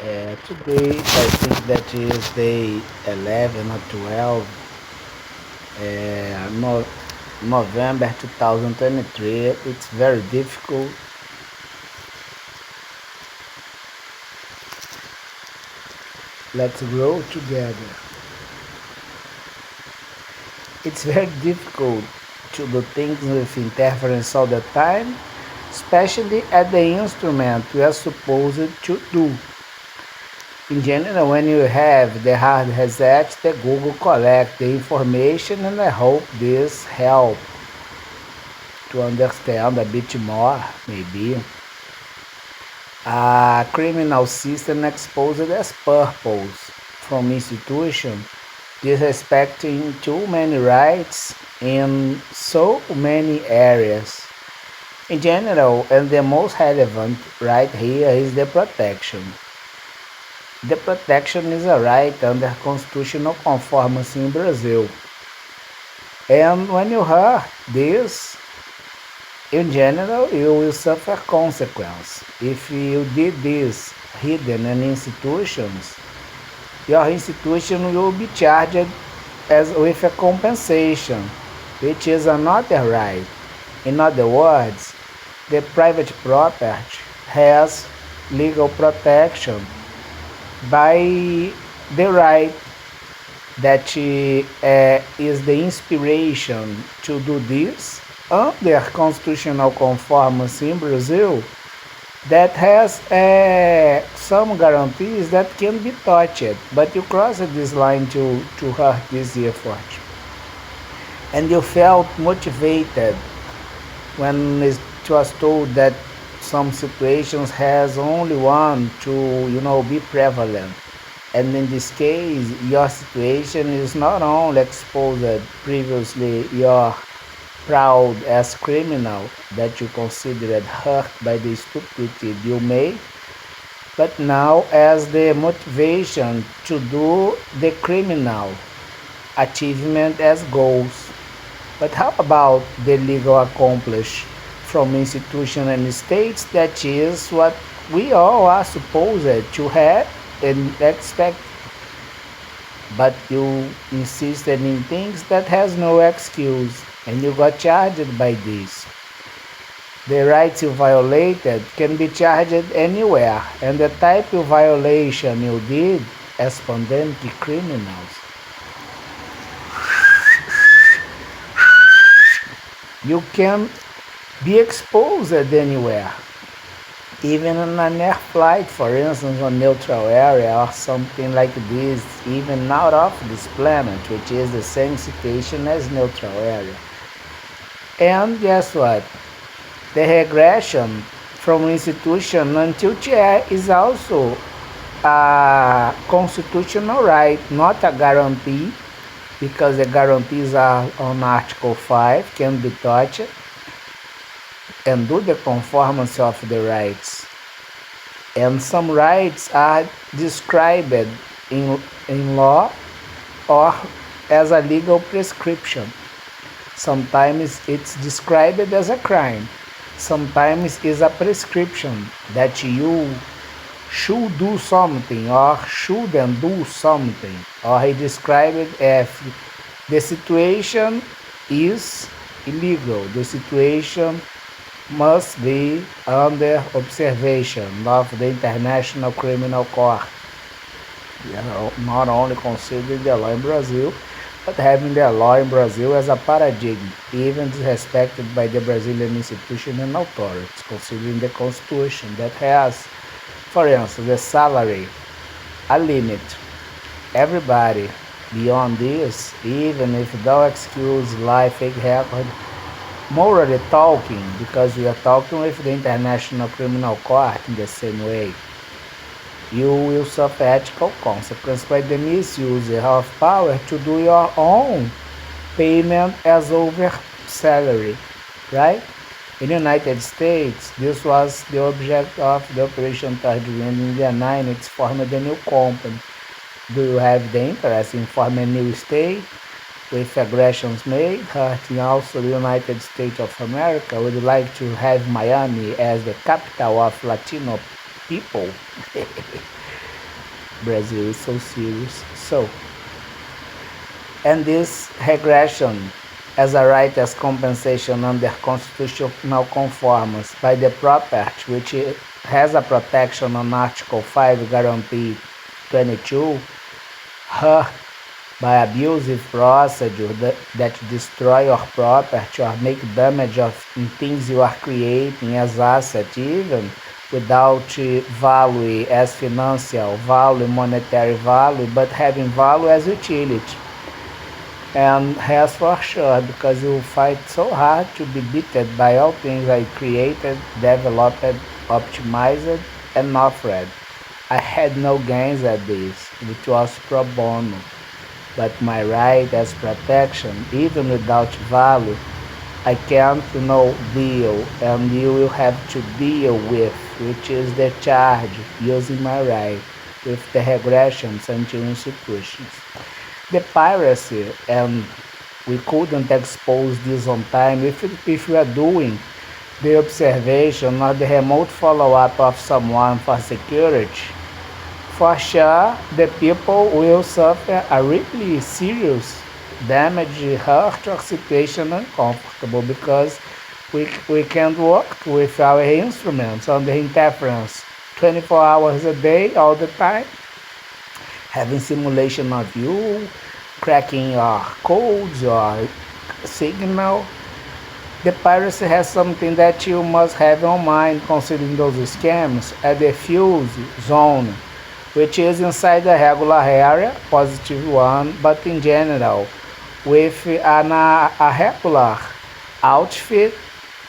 Today I think that is day 11 or 12, no, November 2023. It's very difficult. Let's grow together. It's very difficult to do things with interference all the time, especially at the instrument we are supposed to do. In general, when you have the hard reset, the Google collect the information, and I hope this help to understand a bit more, maybe. A criminal system exposed as purpose from institution disrespecting too many rights in so many areas. In general, and the most relevant right here is the protection. The protection is a right under constitutional conformity in Brazil. And when you hurt this, in general, you will suffer consequence. If you did this hidden in institutions, your institution will be charged as with a compensation, which is another right. In other words, the private property has legal protection by the right that is the inspiration to do this under constitutional conformity in Brazil that has some guarantees that can be touched, but you crossed this line to hurt this effort. And you felt motivated when it was told that some situations has only one to be prevalent. And in this case, your situation is not only exposed previously your proud as criminal that you considered hurt by the stupidity you made, but now as the motivation to do the criminal achievement as goals. But how about the legal accomplish from institution and states? That is what we all are supposed to have and expect. But you insisted in things that has no excuse, and you got charged by this. The rights you violated can be charged anywhere, and the type of violation you did as pandemic criminals, you can be exposed anywhere. Even on an air flight, for instance, on neutral area or something like this, even out of this planet, which is the same situation as neutral area. And guess what? The regression from institution until chair is also a constitutional right, not a guarantee, because the guarantees are on Article 5, can be touched, and do the conformance of the rights. And some rights are described in law or as a legal prescription. Sometimes it's described as a crime. Sometimes it's a prescription that you should do something or shouldn't do something. Or he described it as the situation is illegal. The situation must be under observation of the International Criminal Court. Not only considering the law in Brazil, but having the law in Brazil as a paradigm, even disrespected by the Brazilian institution and authorities, considering the constitution that has, for instance, the salary, a limit. Everybody beyond this, even if no excuse, life, fake record, morally talking, because we are talking with the International Criminal Court in the same way, you will suffer ethical consequence by the misuse of power to do your own payment as over salary, right? In the United States, this was the object of the Operation Third Wind in the 90s. It's formed a new company. Do you have the interest in forming a new state with aggressions made, hurting also the United States of America? Would you like to have Miami as the capital of Latino people? Brazil is so serious. So, and this regression as a right as compensation under constitutional conformance by the property which has a protection on Article 5 Guarantee 22, hurt by abusive procedure that destroy your property or make damage of things you are creating as asset even without value as financial value, monetary value, but having value as utility. And has for sure, because you fight so hard to be beaten by all things I created, developed, optimized, and offered. I had no gains at this, which was pro bono, but my right as protection, even without value, I can't deal, and you will have to deal with, which is the charge using my right with the regressions unto institutions. The piracy, and we couldn't expose this on time if we are doing the observation or the remote follow-up of someone for security, for sure the people will suffer a really serious damage, hurt, or situation uncomfortable because we can't work with our instruments on the interference 24 hours a day, all the time, having simulation of you, cracking your codes, your signal. The piracy has something that you must have in mind considering those scams at the fuse zone, which is inside the regular area, positive one, but in general, with a regular outfit,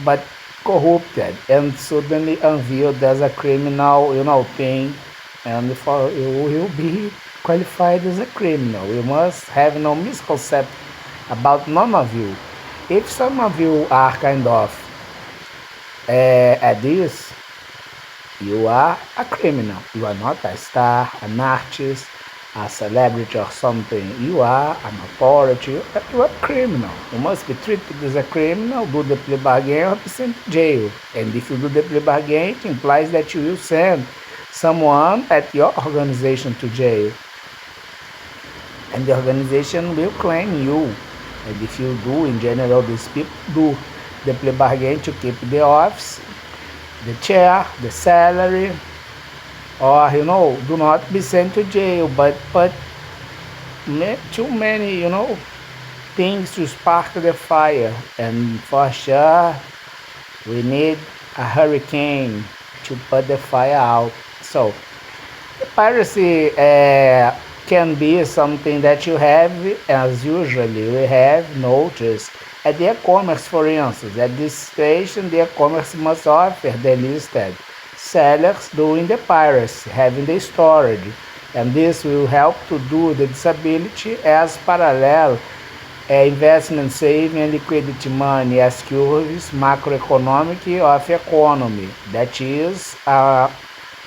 but corrupted and suddenly unveiled as a criminal thing, and for you will be qualified as a criminal. You must have no misconception about none of you. If some of you are kind of at this, you are a criminal. You are not a star, an artist, a celebrity or something. You are an authority. You are a criminal. You must be treated as a criminal, do the plea bargain, or be sent to jail. And if you do the plea bargain, it implies that you will send someone at your organization to jail. And the organization will claim you. And if you do, in general, these people do the plea bargain to keep the office, the chair, the salary, or do not be sent to jail, but too many things to spark the fire. And for sure we need a hurricane to put the fire out. So the piracy can be something that you have, as usually we have noticed at the e-commerce, for instance. At this station, the e-commerce must offer the listed sellers doing the piracy, having the storage, and this will help to do the disability as parallel investment saving and liquidity money as curves macroeconomic of economy, that is a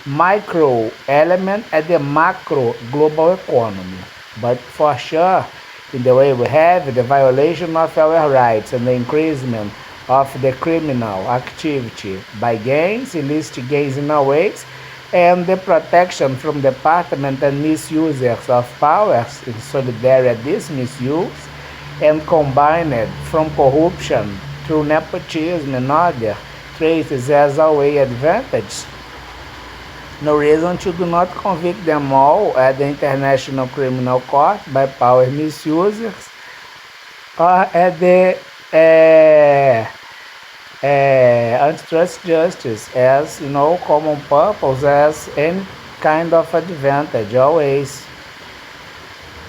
micro element at the macro global economy. But for sure, in the way we have the violation of our rights and the increasement of the criminal activity by gains, illicit gains in our ways, and the protection from department and misusers of powers in solidarity this misuse, and combined from corruption through nepotism and other traces as a way advantage. No reason to do not convict them all at the International Criminal Court by power misusers or at the antitrust justice as common purpose, as any kind of advantage always.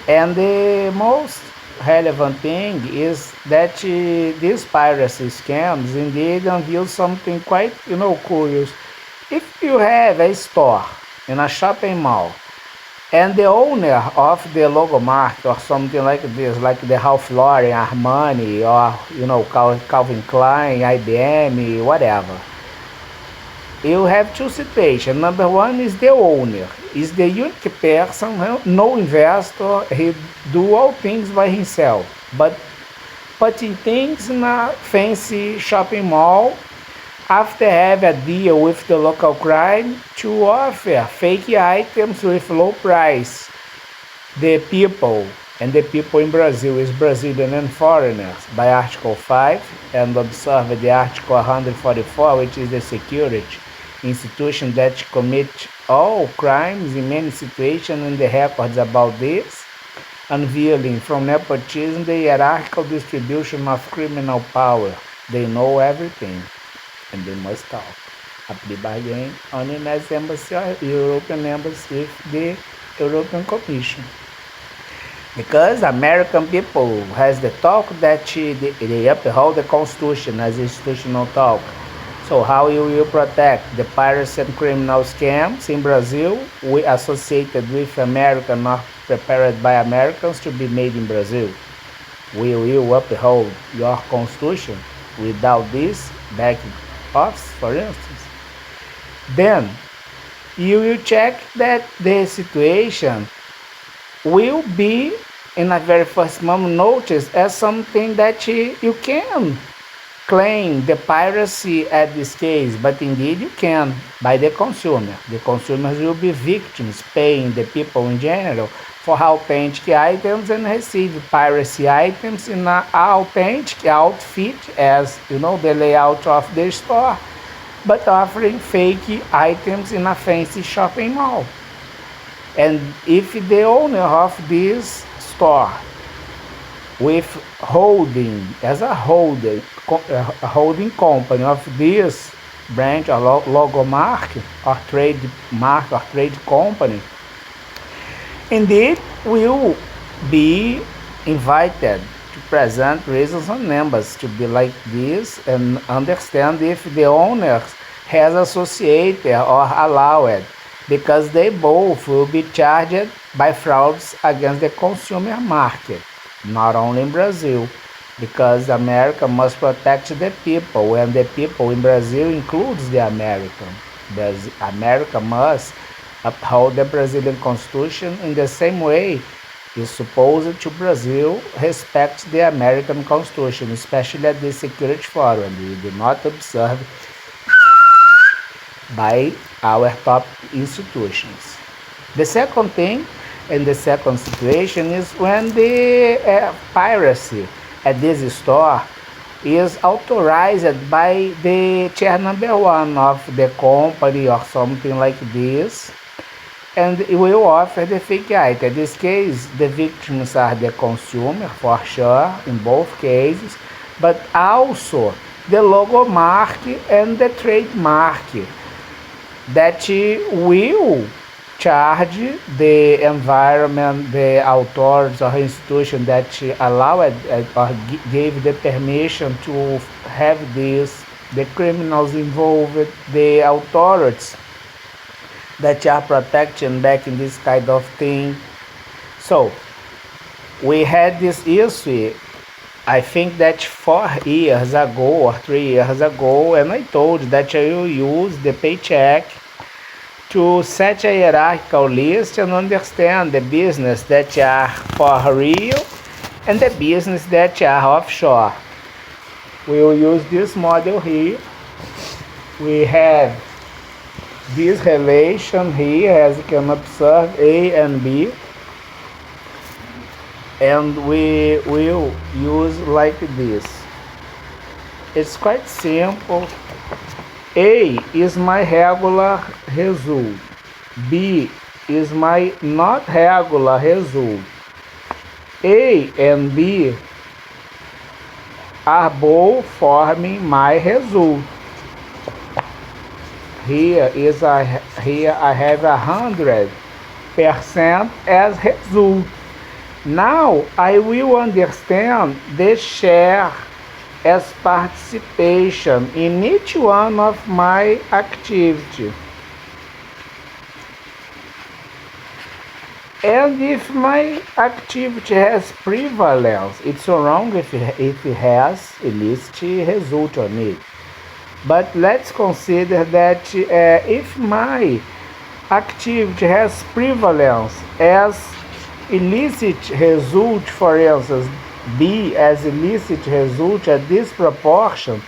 And the most relevant thing is that these piracy scams indeed unveil something quite curious. If you have a store in a shopping mall and the owner of the logo market or something like this, like the Ralph Lauren, Armani, or Calvin Klein, IBM, whatever, you have two situations. Number one is the owner, is the unique person, no investor, he do all things by himself, but putting things in a fancy shopping mall After having a deal with the local crime to offer fake items with low price, the people, and the people in Brazil is Brazilian and foreigners, by Article 5, and observe the Article 144, which is the security institution that commit all crimes in many situations, and the records about this, unveiling from nepotism the hierarchical distribution of criminal power. They know everything, and they must talk. A plea bargain on the US Embassy or European Embassy with the European Commission. Because American people has the talk that they uphold the Constitution as institutional talk. So how you will protect the piracy and criminal scams in Brazil we associated with American or prepared by Americans to be made in Brazil? We will uphold your Constitution without this back office, for instance. Then you will check that the situation will be in a very first moment noticed as something that you can claim the piracy at this case, but indeed you can by the consumer. The consumers will be victims, paying the people in general for authentic items and receive piracy items in an authentic outfit as the layout of the store, but offering fake items in a fancy shopping mall. And if the owner of this store with holding as a holding company of this branch or logo mark or trademark or trade company, indeed will be invited to present reasons and numbers to be like this and understand if the owner has associated or allowed, because they both will be charged by frauds against the consumer market, not only in Brazil, because America must protect the people, and the people in Brazil includes the American. America must uphold the Brazilian Constitution in the same way is supposed to Brazil respect the American Constitution, especially at the Security Forum. We do not observe by our top institutions. The second thing and the second situation is when the piracy at this store is authorized by the chair number 1 of the company or something like this, and it will offer the fake item. In this case, the victims are the consumer for sure in both cases, but also the logo mark and the trademark that will charge the environment, the authorities or institution that allowed or gave the permission to have this, the criminals involved, the authorities that are protecting back in this kind of thing. So we had this issue, I think that 4 years ago or 3 years ago, and I told that I will use the paycheck to set a hierarchical list and understand the business that are for real and the business that are offshore. We will use this model here. We have this relation here, as you can observe, A and B, and we will use like this. It's quite simple. A is my regular result. B is my not regular result. A and B are both forming my result. Here I have 100% as result. Now I will understand the share as participation in each one of my activity. And if my activity has prevalence, it's so wrong if it has illicit result on it. But let's consider that if my activity has prevalence as illicit result, for instance, B as illicit result at this proportion,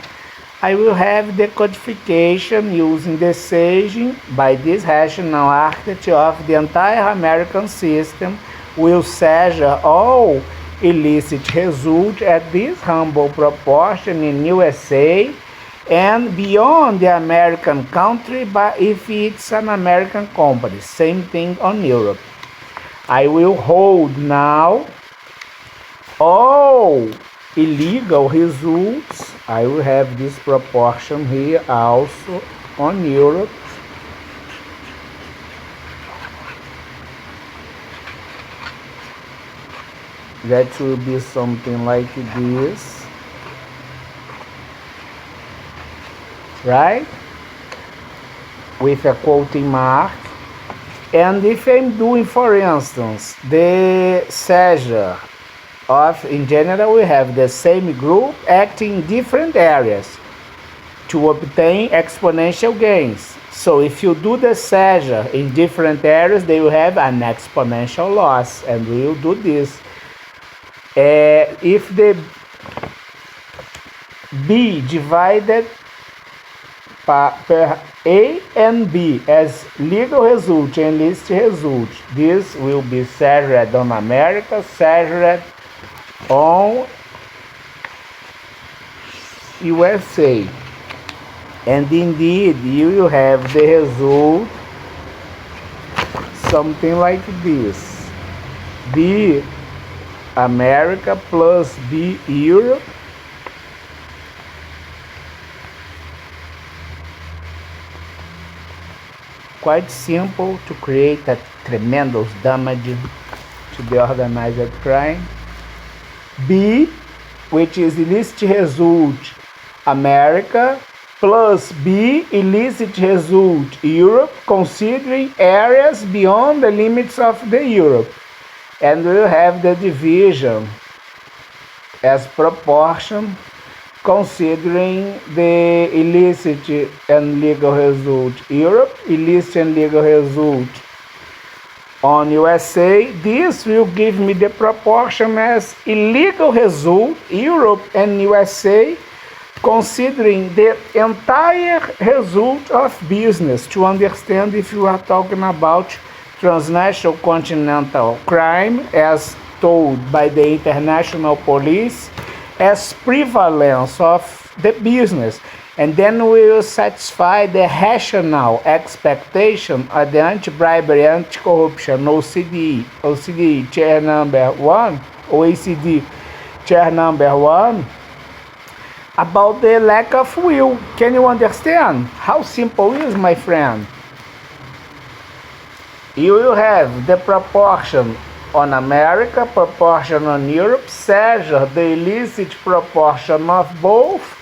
I will have the codification using the Cgqm by this rational architecture of the entire American system will seizure all illicit results at this humble proportion in USA and beyond the American country, but if it's an American company, same thing on Europe. I will hold now all illegal results. I will have this proportion here also on Europe. That will be something like this, right? With a quoting mark. And if I'm doing, for instance, the seizure of, in general, we have the same group acting in different areas to obtain exponential gains. So if you do the seizure in different areas, they will have an exponential loss, and we will do this. If the B divided per A and B as legal result and illicit result, this will be seized on America, seized on USA. And indeed, you will have the result something like this. B America plus B Europe quite simple to create a tremendous damage to the organized crime. B, which is illicit result America, plus B, illicit result Europe, considering areas beyond the limits of the Europe. And we'll have the division as proportion, considering the illicit and legal result Europe, illicit and legal result on USA. This will give me the proportion as illegal result Europe and USA, considering the entire result of business, to understand if you are talking about transnational continental crime as told by the international police as prevalence of the business. And then we will satisfy the rational expectation of the anti-bribery, anti-corruption, OECD chair number 1, OECD chair number 1, about the lack of will. Can you understand how simple it is, my friend? You will have the proportion on America, proportion on Europe, seizure the illicit proportion of both,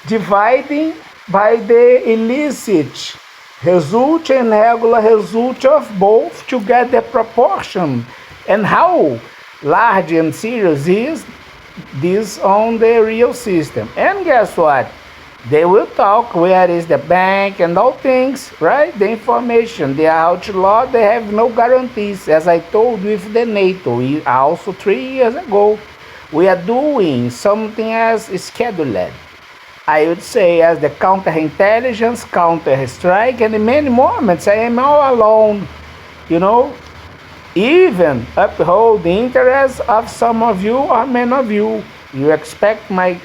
dividing by the illicit result and regular result of both to get the proportion. And how large and serious is this on the real system? And guess what? They will talk where is the bank and all things, right? The information, they are outlawed, they have no guarantees. As I told with the NATO, also 3 years ago, we are doing something as scheduled. I would say as the counterintelligence, counter-strike, and in many moments I am all alone, even uphold the interests of some of you or many of you. You expect my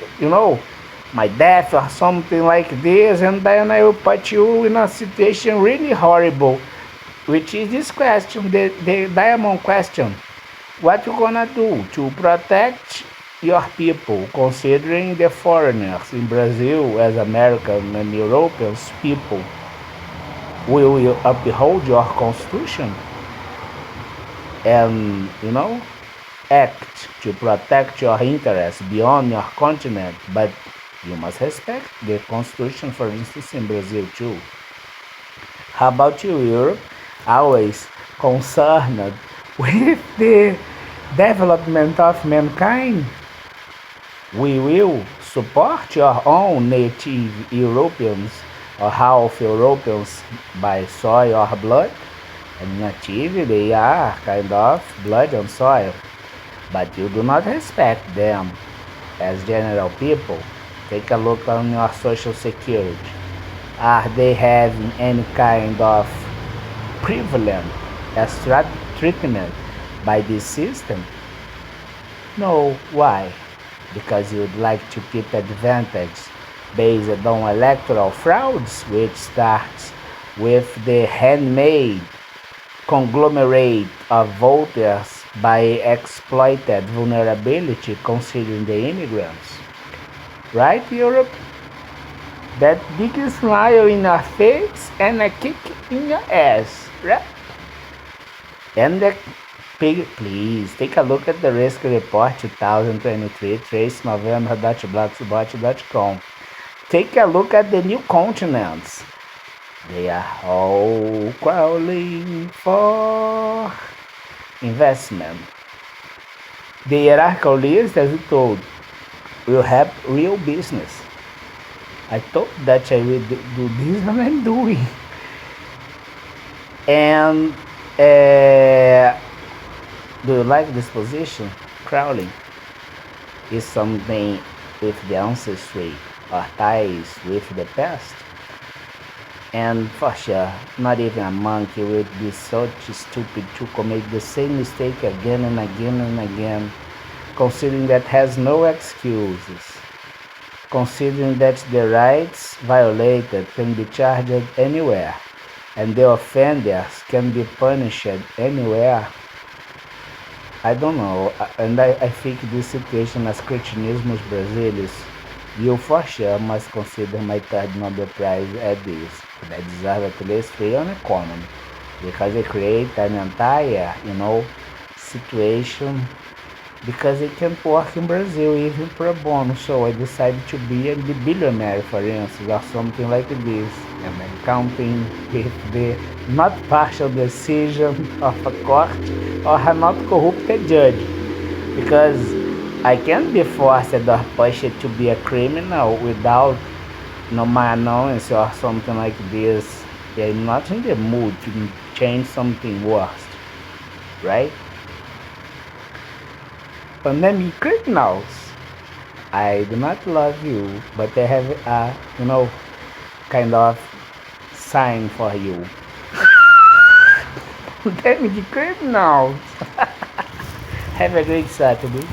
death or something like this, and then I will put you in a situation really horrible, which is this question, the diamond question. What you gonna do to protect your people, considering the foreigners in Brazil as American and European people will you uphold your constitution and act to protect your interests beyond your continent, but you must respect the constitution, for instance, in Brazil too. How about you, Europe? Always concerned with the development of mankind. We will support your own native Europeans or half Europeans by soil or blood. And native, they are kind of blood and soil. But you do not respect them as general people. Take a look on your social security. Are they having any kind of prevalent extra treatment by this system? No. Why? Because you would like to keep advantage based on electoral frauds, which starts with the handmade conglomerate of voters by exploited vulnerability considering the immigrants. Right, Europe? That big smile in your face and a kick in your ass, right? And the please take a look at the Risk Report 2023, tracenovember.blogspot.com. Take a look at the new continents. They are all crawling for investment. The hierarchical list, as we told, will have real business. I thought that I will do this and I'm doing. And do you like this position? Crawling is something with the ancestry or ties with the past. And for sure, not even a monkey would be so stupid to commit the same mistake again and again and again, considering that has no excuses, considering that the rights violated can be charged anywhere, and the offenders can be punished anywhere. I don't know, and I think this situation as cretinismus Brasilis, you for sure must consider my third Nobel Prize at this. They deserve at least 3 on economy, because they create an entire, situation, because it can't work in Brazil even pro bono. So I decided to be a billionaire, for instance, or something like this, and then counting with the not partial decision of a court or a not corrupted judge, because I can't be forced or pushed to be a criminal without my allowance or something like this. I'm not in the mood to change something worse, right? Pandemic criminals, I do not love you, but I have a, kind of sign for you. Pandemic criminals. Have a great Saturday.